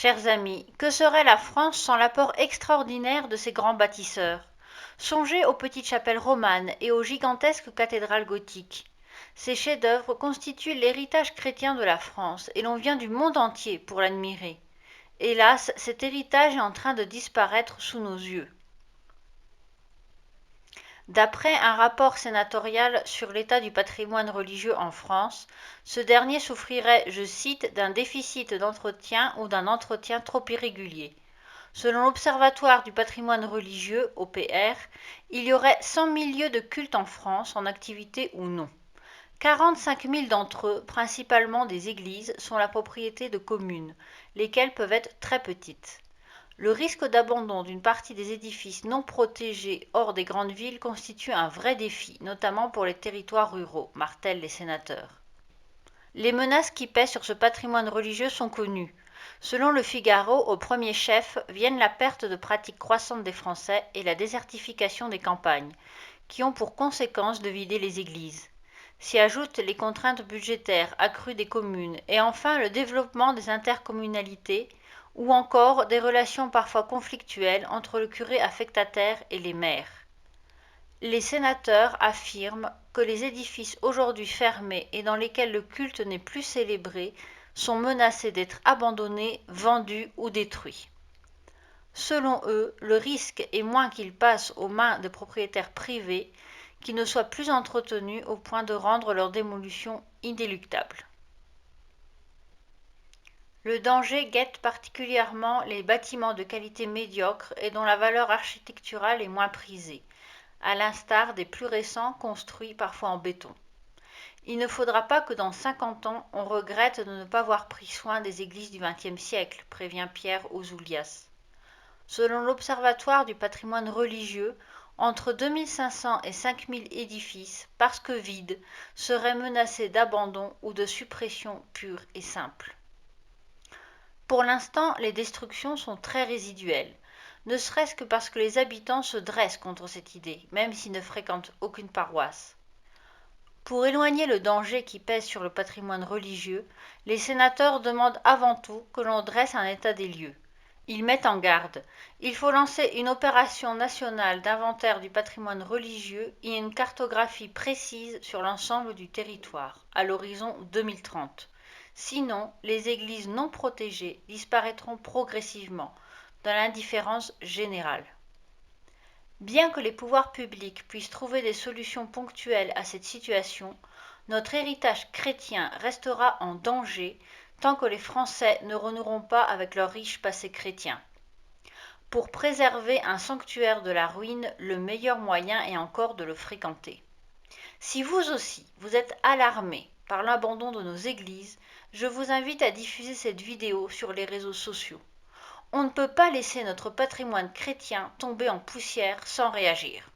Chers amis, que serait la France sans l'apport extraordinaire de ses grands bâtisseurs? Songez aux petites chapelles romanes et aux gigantesques cathédrales gothiques. Ces chefs-d'œuvre constituent l'héritage chrétien de la France et l'on vient du monde entier pour l'admirer. Hélas, cet héritage est en train de disparaître sous nos yeux. D'après un rapport sénatorial sur l'état du patrimoine religieux en France, ce dernier souffrirait, je cite, d'un déficit d'entretien ou d'un entretien trop irrégulier. Selon l'Observatoire du patrimoine religieux, OPR, il y aurait 100 000 lieux de culte en France, en activité ou non. 45 000 d'entre eux, principalement des églises, sont la propriété de communes, lesquelles peuvent être très petites. Le risque d'abandon d'une partie des édifices non protégés hors des grandes villes constitue un vrai défi, notamment pour les territoires ruraux, martèlent les sénateurs. Les menaces qui pèsent sur ce patrimoine religieux sont connues. Selon le Figaro, au premier chef viennent la perte de pratiques croissantes des Français et la désertification des campagnes, qui ont pour conséquence de vider les églises. S'y ajoutent les contraintes budgétaires accrues des communes et enfin le développement des intercommunalités ou encore des relations parfois conflictuelles entre le curé affectataire et les maires. Les sénateurs affirment que les édifices aujourd'hui fermés et dans lesquels le culte n'est plus célébré sont menacés d'être abandonnés, vendus ou détruits. Selon eux, le risque est moins qu'ils passent aux mains de propriétaires privés qui ne soient plus entretenus au point de rendre leur démolition inéluctable. Le danger guette particulièrement les bâtiments de qualité médiocre et dont la valeur architecturale est moins prisée, à l'instar des plus récents construits parfois en béton. Il ne faudra pas que dans 50 ans on regrette de ne pas avoir pris soin des églises du XXe siècle, prévient Pierre Ouzoulias. Selon l'Observatoire du patrimoine religieux, entre 2500 et 5000 édifices, parce que vides, seraient menacés d'abandon ou de suppression pure et simple. Pour l'instant, les destructions sont très résiduelles, ne serait-ce que parce que les habitants se dressent contre cette idée, même s'ils ne fréquentent aucune paroisse. Pour éloigner le danger qui pèse sur le patrimoine religieux, les sénateurs demandent avant tout que l'on dresse un état des lieux. Ils mettent en garde. Il faut lancer une opération nationale d'inventaire du patrimoine religieux et une cartographie précise sur l'ensemble du territoire, à l'horizon 2030. Sinon, les églises non protégées disparaîtront progressivement, dans l'indifférence générale. Bien que les pouvoirs publics puissent trouver des solutions ponctuelles à cette situation, notre héritage chrétien restera en danger tant que les Français ne renoueront pas avec leur riche passé chrétien. Pour préserver un sanctuaire de la ruine, le meilleur moyen est encore de le fréquenter. Si vous aussi, vous êtes alarmés par l'abandon de nos églises, je vous invite à diffuser cette vidéo sur les réseaux sociaux. On ne peut pas laisser notre patrimoine chrétien tomber en poussière sans réagir.